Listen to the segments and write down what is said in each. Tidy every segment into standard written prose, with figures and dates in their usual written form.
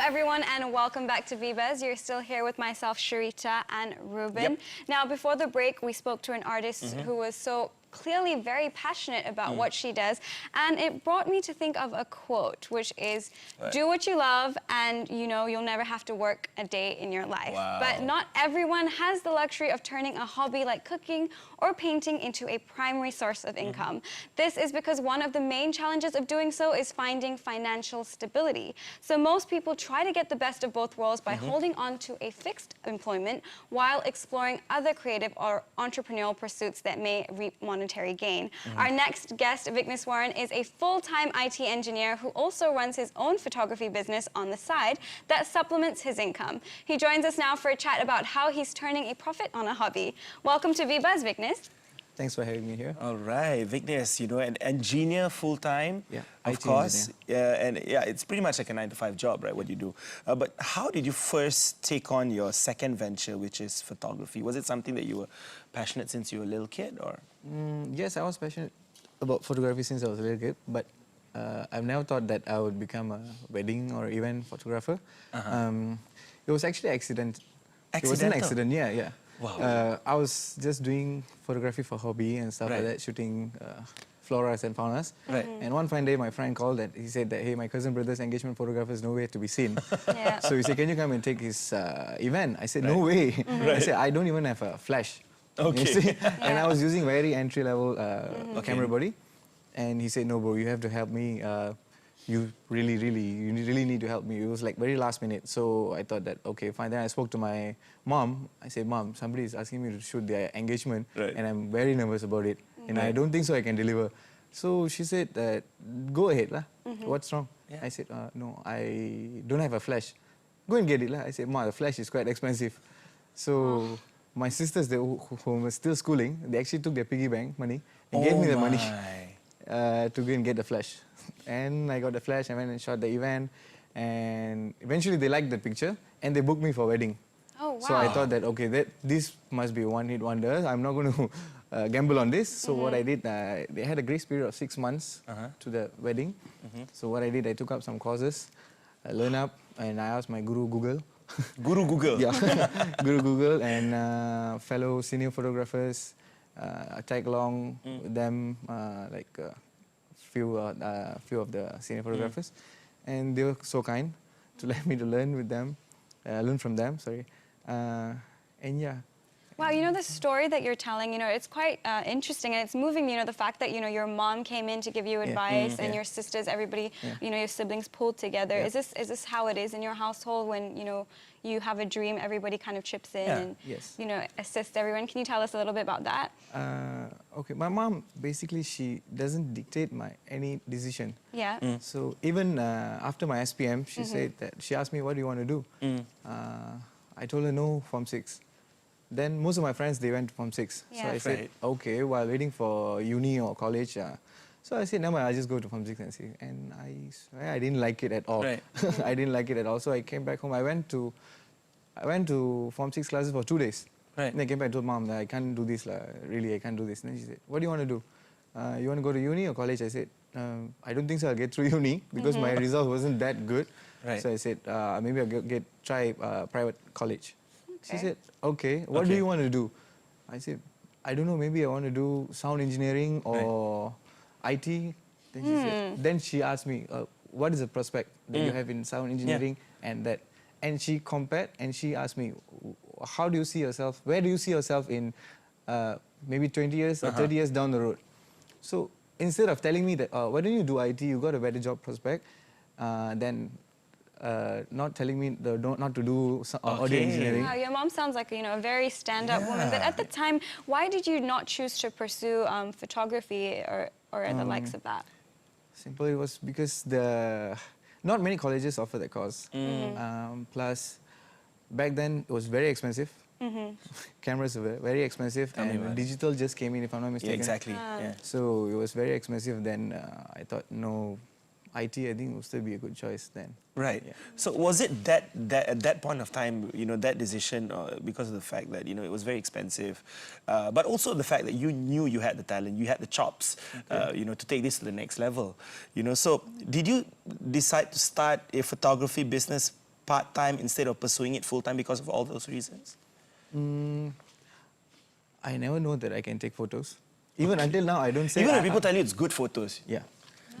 everyone, and welcome back to VBuzz. You're still here with myself, Sharita, and Ruben. Yep. Now, before the break, we spoke to an artist who was so clearly very passionate about what she does, and it brought me to think of a quote, which is, do what you love, and you know you'll never have to work a day in your life. Wow. But not everyone has the luxury of turning a hobby like cooking or painting into a primary source of income. This is because one of the main challenges of doing so is finding financial stability. So most people try to get the best of both worlds by holding on to a fixed employment while exploring other creative or entrepreneurial pursuits that may reap monetary gain. Our next guest, Vicknes Warren, is a full-time IT engineer who also runs his own photography business on the side that supplements his income. He joins us now for a chat about how he's turning a profit on a hobby. Welcome to VBuzz, Vicknes. Thanks for having me here. All right, Vicknes, you know, an engineer full-time, of IT course. And it's pretty much like a 9-to-5 job, right, what you do. But how did you first take on your second venture, which is photography? Was it something that you were passionate since you were a little kid, or? Yes, I was passionate about photography since I was a little kid, but I've never thought that I would become a wedding or event photographer. It was actually accident. It was an accident, yeah. Wow. I was just doing photography for hobby and stuff like that, shooting floras and faunas. And one fine day, my friend called and he said that, hey, my cousin brother's engagement photographer is nowhere to be seen. So he said, can you come and take his event? I said, no way. I said, I don't even have a flash. Okay. And I was using very entry-level camera body. And he said, no, bro, you have to help me. You really need to help me. It was like very last minute. So I thought that, okay, fine. Then I spoke to my mom. I said, Mom, somebody is asking me to shoot their engagement. And I'm very nervous about it. And I don't think so I can deliver. So she said, go ahead, lah. What's wrong? I said, no, I don't have a flash. Go and get it, lah. I said, Ma, the flash is quite expensive. So my sisters, who were still schooling, they actually took their piggy bank money and gave me the money to go and get the flash. And I got the flash, I went and shot the event, and eventually they liked the picture, and they booked me for a wedding. Oh, wow. So I thought that, okay, this must be a one-hit wonder. I'm not going to gamble on this. So what I did, they had a grace period of 6 months to the wedding. So what I did, I took up some courses, I learned up, and I asked my guru Google. Guru Google? Yeah, Guru Google and fellow senior photographers. I tag along with them, few of the senior photographers, and they were so kind to let me to learn with them, learn from them. Sorry, and yeah. Wow, you know, the story that you're telling, you know, it's quite interesting, and it's moving, you know, the fact that, you know, your mom came in to give you advice and your sisters, everybody, you know, your siblings pulled together. Is this how it is in your household when, you know, you have a dream, everybody kind of chips in and, you know, assists everyone? Can you tell us a little bit about that? Okay, my mom, basically, she doesn't dictate any decision. Yeah. So even after my SPM, she said that, she asked me, what do you want to do? I told her, no, Form 6. Then most of my friends, they went to Form 6. So I said, okay, while waiting for uni or college. So I said, no, I'll just go to Form 6 and see. And I swear I didn't like it at all. I didn't like it at all. So I came back home. I went to Form 6 classes for 2 days. And I came back and told Mom, I can't do this. Really, I can't do this. And then she said, what do you want to do? You want to go to uni or college? I said, I don't think so I'll get through uni because my result wasn't that good. So I said, maybe I'll try private college. She said, okay, what do you want to do? I said, I don't know, maybe I want to do sound engineering or IT. Then she asked me, what is the prospect that you have in sound engineering and that? And she compared and she asked me, how do you see yourself, where do you see yourself in maybe 20 years or 30 years down the road? So instead of telling me that, why don't you do IT, you got a better job prospect, then not telling me not to do audio engineering. Wow, your mom sounds like, you know, a very stand-up woman. But at the time, why did you not choose to pursue photography or the likes of that? Simply, it was because not many colleges offer that course. Plus, back then it was very expensive. Cameras were very expensive, and digital just came in, if I'm not mistaken. Yeah, exactly. So it was very expensive. Then I thought, no, IT, I think, would still be a good choice then. Right. So was it that at that point of time, you know, that decision because of the fact that, you know, it was very expensive, but also the fact that you knew you had the talent, you had the chops, you know, to take this to the next level, you know. So did you decide to start a photography business part-time instead of pursuing it full-time because of all those reasons? I never know that I can take photos. Even until now, I don't say... Even when people tell you it's good photos. Yeah.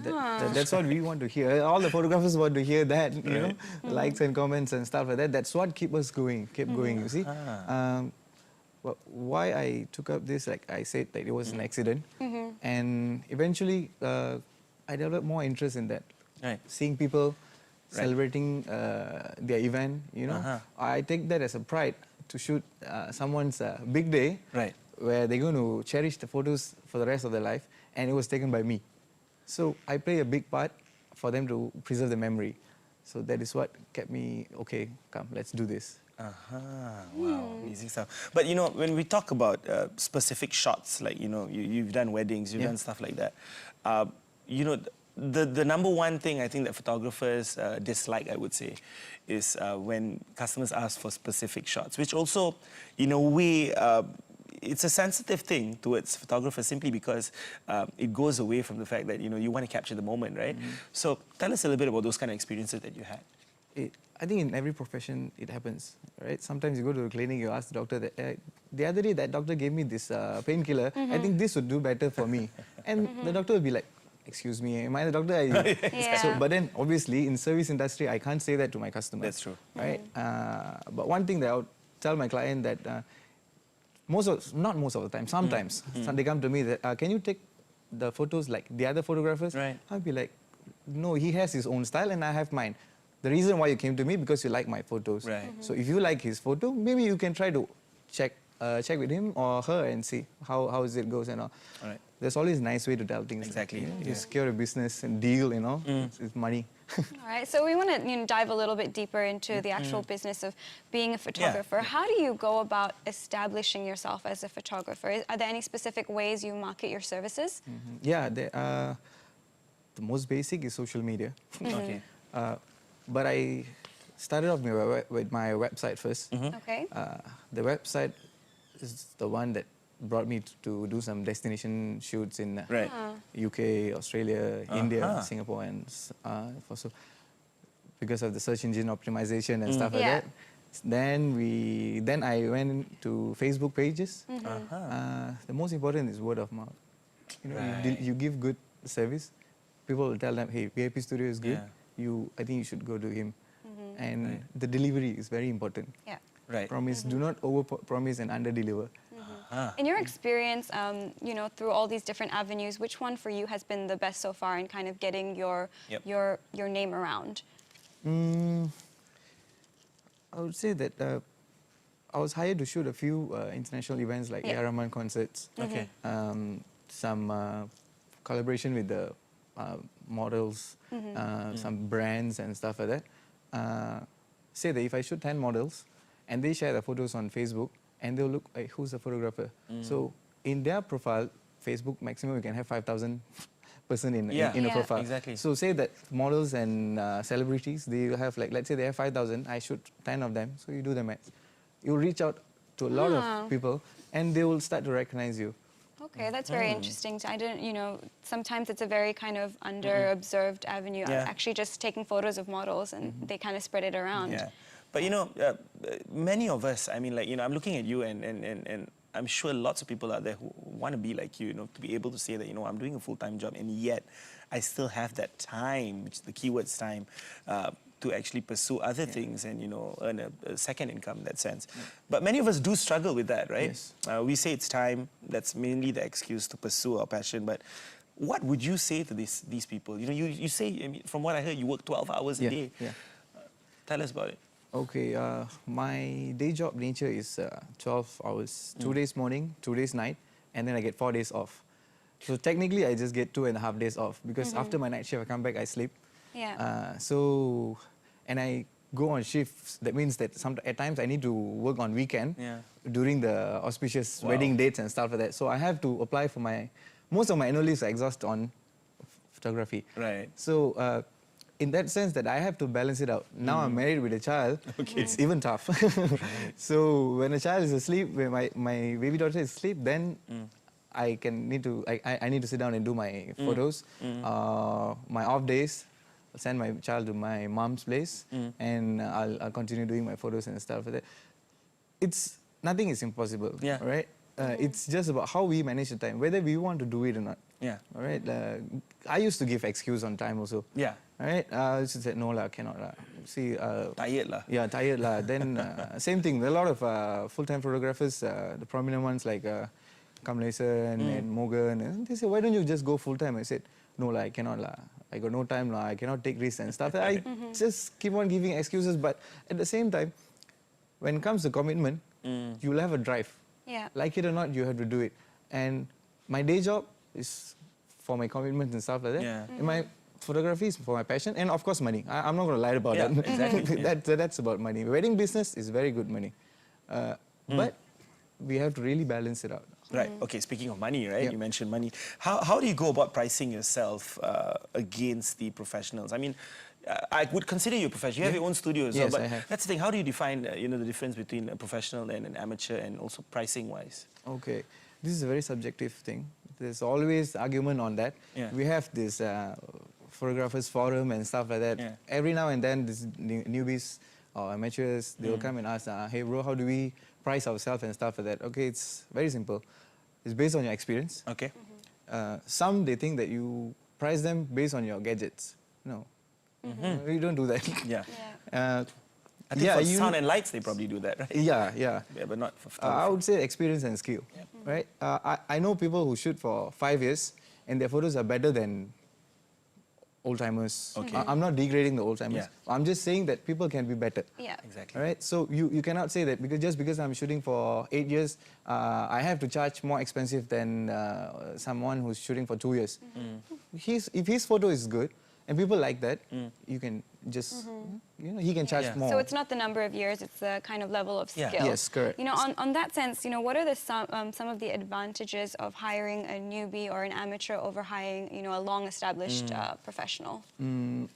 That's what we want to hear. All the photographers want to hear that, you know, likes and comments and stuff like that. That's what kept us going, you see. Well, why I took up this, like I said, that it was an accident. And eventually, I developed more interest in that. Right. Seeing people celebrating their event, you know. I take that as a pride to shoot someone's big day, where they're going to cherish the photos for the rest of their life, and it was taken by me. So I play a big part for them to preserve the memory. So that is what kept me, okay, come, let's do this. Wow, amazing stuff. But you know, when we talk about specific shots, like, you know, you've done weddings, you've done stuff like that, you know, the number one thing I think that photographers dislike, I would say, is when customers ask for specific shots, which also, in a way, it's a sensitive thing towards photographers simply because it goes away from the fact that, you know, you want to capture the moment, right? So tell us a little bit about those kind of experiences that you had. I think in every profession it happens, right? Sometimes you go to a clinic, you ask the doctor that, the other day that doctor gave me this painkiller, I think this would do better for me. And the doctor will be like, excuse me, am I the doctor? So, but then obviously in service industry, I can't say that to my customer. That's true. Right? But one thing that I would tell my client that not most of the time, sometimes they come to me that, can you take the photos like the other photographers? I'll be like, no, he has his own style and I have mine. The reason why you came to me because you like my photos. So if you like his photo, maybe you can try to check with him or her and see how it goes and all. There's always a nice way to tell things. Exactly. You know, you secure a business and deal, you know, it's money. All right, so we want to dive a little bit deeper into the actual business of being a photographer. How do you go about establishing yourself as a photographer? Are there any specific ways you market your services? Yeah, the most basic is social media. But I started off with my website first. The website is the one that brought me to do some destination shoots in UK, Australia, India, Singapore, and also because of the search engine optimization and stuff like that. Then I went to Facebook pages. The most important is word of mouth. You know, you give good service, people will tell them, hey, VIPSTUDIO is good. I think you should go to him. And the delivery is very important. Promise, do not over-promise and under-deliver. In your experience, you know, through all these different avenues, which one for you has been the best so far in kind of getting your name around? I would say that I was hired to shoot a few international events like A.R. Rahman concerts. Some collaboration with the models, some brands and stuff like that. Say that if I shoot 10 models and they share the photos on Facebook and they'll look, like, who's the photographer? So in their profile, Facebook, maximum you can have 5,000 person in a profile. So say that models and celebrities, they have like, let's say they have 5,000, I shoot 10 of them, so you do the math. You reach out to a lot of people and they will start to recognize you. Okay, that's very interesting. I didn't, you know, sometimes it's a very kind of under-observed avenue, actually just taking photos of models and they kind of spread it around. But, you know, many of us, I mean, like, you know, I'm looking at you and I'm sure lots of people out there who want to be like you, you know, to be able to say that, you know, I'm doing a full-time job and yet I still have that time, which the keyword's time, to actually pursue other things and, you know, earn a second income in that sense. But many of us do struggle with that, right? We say it's time, that's mainly the excuse to pursue our passion, but what would you say to these people? You know, you say, I mean, from what I heard, you work 12 hours a day. Tell us about it. Okay, my day job nature is 12 hours, 2 days morning, 2 days night, and then I get 4 days off. So technically, I just get 2.5 days off because after my night shift, I come back, I sleep. And I go on shifts. That means that at times I need to work on weekend during the auspicious wedding dates and stuff like that. So I have to apply for most of my annual leaves are exhausted on photography. So in that sense that I have to balance it out. Now I'm married with a child, it's even tough. So when a child is asleep, when my baby daughter is asleep, then I need to sit down and do my photos. My off days, send my child to my mom's place, and I'll continue doing my photos and stuff like that. Nothing is impossible, right? It's just about how we manage the time, whether we want to do it or not. Yeah. All right. I used to give excuse on time also. Yeah. All right. I used to say no lah, cannot lah. See. Tired lah. Yeah, tired lah. Then same thing. There are a lot of full-time photographers, the prominent ones like Kamlesan and Morgan. And they say, why don't you just go full-time? I said, no lah, I cannot lah. I got no time lah. I cannot take risks and stuff. I just keep on giving excuses. But at the same time, when it comes to commitment, you'll have a drive. Yeah. Like it or not, you have to do it. And my day job is for my commitments and stuff like that. Yeah. And my photography is for my passion, and of course money. I'm not going to lie about that. Exactly. That's about money. Wedding business is very good money. But we have to really balance it out. Right. Okay, speaking of money, right? Yep. You mentioned money. How do you go about pricing yourself against the professionals? I mean, I would consider you a professional. You have your own studio as well. Yes, But I have. that's the thing. How do you define the difference between a professional and an amateur, and also pricing-wise? Okay. This is a very subjective thing. There's always argument on that. Yeah. We have this photographers forum and stuff like that. Yeah. Every now and then, these newbies or amateurs, they will come and ask, hey bro, how do we price ourselves and stuff like that? Okay, it's very simple. It's based on your experience. Okay. Some, they think that you price them based on your gadgets. No. You don't do that. Yeah. Yeah. I think for sound and lights, they probably do that, right? Yeah. Yeah, but not for I photography. would say experience and skill, right? I know people who shoot for 5 years and their photos are better than old-timers. Okay. I'm not degrading the old-timers. Yeah. I'm just saying that people can be better. Yeah. Exactly. All right, so you cannot say that just because I'm shooting for 8 years, I have to charge more expensive than someone who's shooting for 2 years. If his photo is good and people like that, you can just, he can charge more. So it's not the number of years, it's the kind of level of skill. Yeah. Yes, correct. You know, on that sense, what are some of the advantages of hiring a newbie or an amateur over hiring, a long-established professional?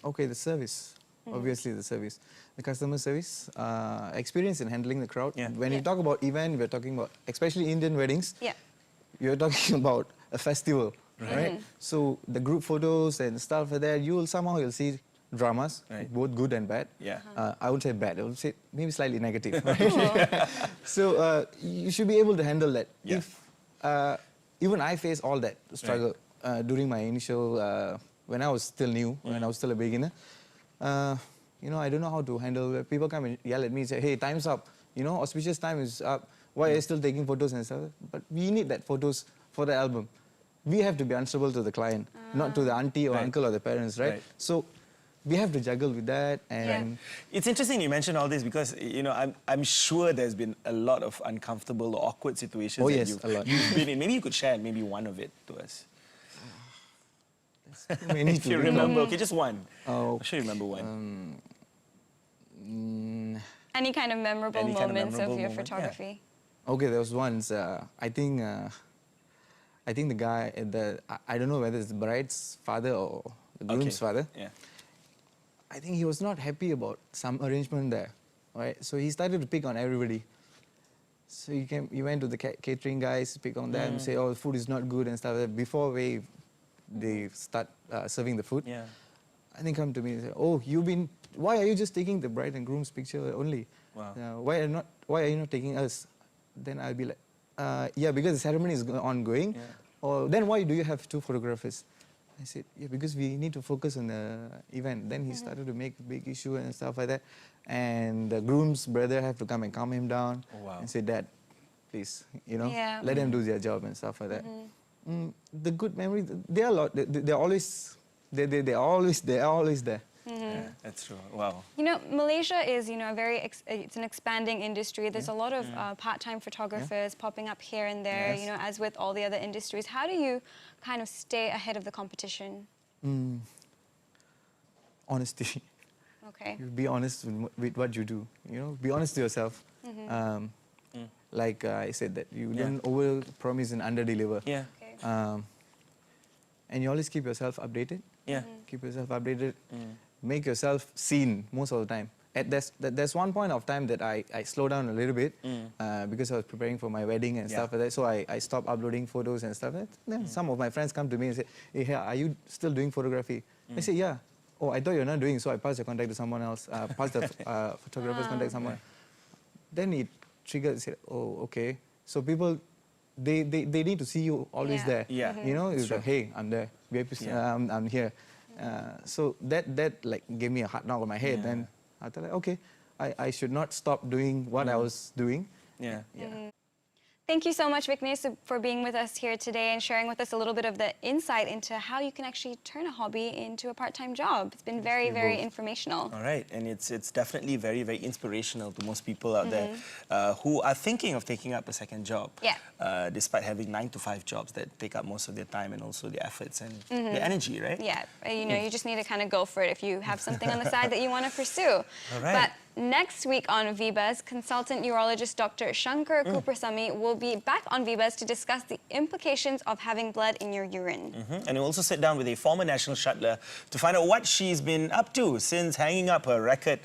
Okay, the service. Obviously, the service. The customer service, experience in handling the crowd. Yeah. When you talk about event, we're talking about, especially Indian weddings, Yeah. you're talking about a festival, right? So the group photos and stuff like that, you'll see dramas, Right. both good and bad. Yeah. I would say bad. I would say maybe slightly negative. Right? So you should be able to handle that. Yeah. If even I faced all that struggle during my initial, when I was still new, when I was still a beginner. I don't know how to handle it. People come and yell at me and say, hey, time's up. Auspicious time is up. Why are you still taking photos and stuff? But we need that photos for the album. We have to be answerable to the client, not to the auntie or uncle or the parents, right? So we have to juggle with that. And It's interesting you mentioned all this because, I'm sure there's been a lot of uncomfortable or awkward situations Oh, that yes, a lot. you've been in. Maybe you could share maybe one of it to us. many If you remember, okay, just one. Oh, I'm sure you remember one. Any kind of memorable Any kind of moments memorable of your moment, yeah. photography? Okay, there was once, I think the guy, I don't know whether it's the bride's father or the groom's father. Yeah. I think he was not happy about some arrangement there, right? So he started to pick on everybody. So he went to the catering guys, pick on them, say, oh, the food is not good and stuff like that, before they start serving the food. Yeah. And they come to me and say, oh, why are you just taking the bride and groom's picture only? Wow. Why are you not taking us? Then I'll be like, yeah, because the ceremony is ongoing. Yeah. Or then why do you have 2 photographers? I said, yeah, because we need to focus on the event. Then he started to make a big issue and stuff like that. And the groom's brother had to come and calm him down and say, Dad, please, let them do their job and stuff like that. The good memory, they are a lot. They're always there. Yeah, that's true. Wow. Malaysia is, it's an expanding industry. There's a lot of part-time photographers popping up here and there, Yes. as with all the other industries. How do you kind of stay ahead of the competition? Honesty. Okay. You be honest with what you do. Be honest to yourself. Like I said, that you don't over-promise and under-deliver. Yeah. Okay. And you always keep yourself updated. Yeah. Keep yourself updated. Make yourself seen most of the time. There's one point of time that I slowed down a little bit because I was preparing for my wedding and stuff like that. So I stopped uploading photos and stuff like that. Then some of my friends come to me and say, hey, are you still doing photography? I say, yeah. oh, I thought you're not doing, so I passed your contact to someone else, passed the photographer's contact to someone. Then it triggered, said, oh, okay. So people, they need to see you always there. Yeah. You know, it's like, hey, I'm there, I'm here. So that like gave me a hard knock on my head. And I thought, like, okay, I should not stop doing what I was doing. Yeah. Thank you so much, Vicknes, for being with us here today and sharing with us a little bit of the insight into how you can actually turn a hobby into a part-time job. It's been very, very informational. All right, and it's definitely very, very inspirational to most people out there who are thinking of taking up a second job. Yeah. Despite having 9-to-5 jobs that take up most of their time and also their efforts and their energy, right? Yeah, you know, you just need to kind of go for it if you have something on the side that you want to pursue. All right. But next week on VBuzz, consultant urologist Dr. Shankar Kuprasamy will be back on VBuzz to discuss the implications of having blood in your urine. And we'll also sit down with a former national shuttler to find out what she's been up to since hanging up her record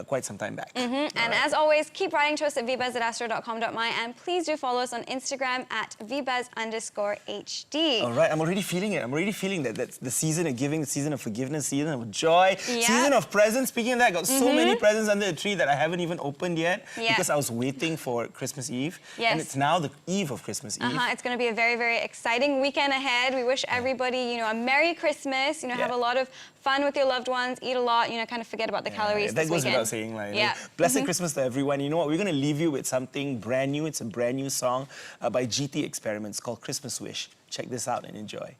quite some time back. And as always, keep writing to us at vbuzz@astro.com.my, and please do follow us on Instagram at vbuzz_HD. All right, I'm already feeling it. I'm already feeling that that's the season of giving, the season of forgiveness, season of joy, season of presents. Speaking of that, I got so many presents under the tree that I haven't even opened yet because I was waiting for Christmas Eve. And it's now the eve of Christmas Eve. It's going to be a very, very exciting weekend ahead. We wish everybody, you know, a Merry Christmas. You know, have a lot of fun with your loved ones, eat a lot, you know, kind of forget about the calories this weekend. Without saying, like, blessed Christmas to everyone. You know what? We're going to leave you with something brand new. It's a brand new song by GT Experiments called Christmas Wish. Check this out and enjoy.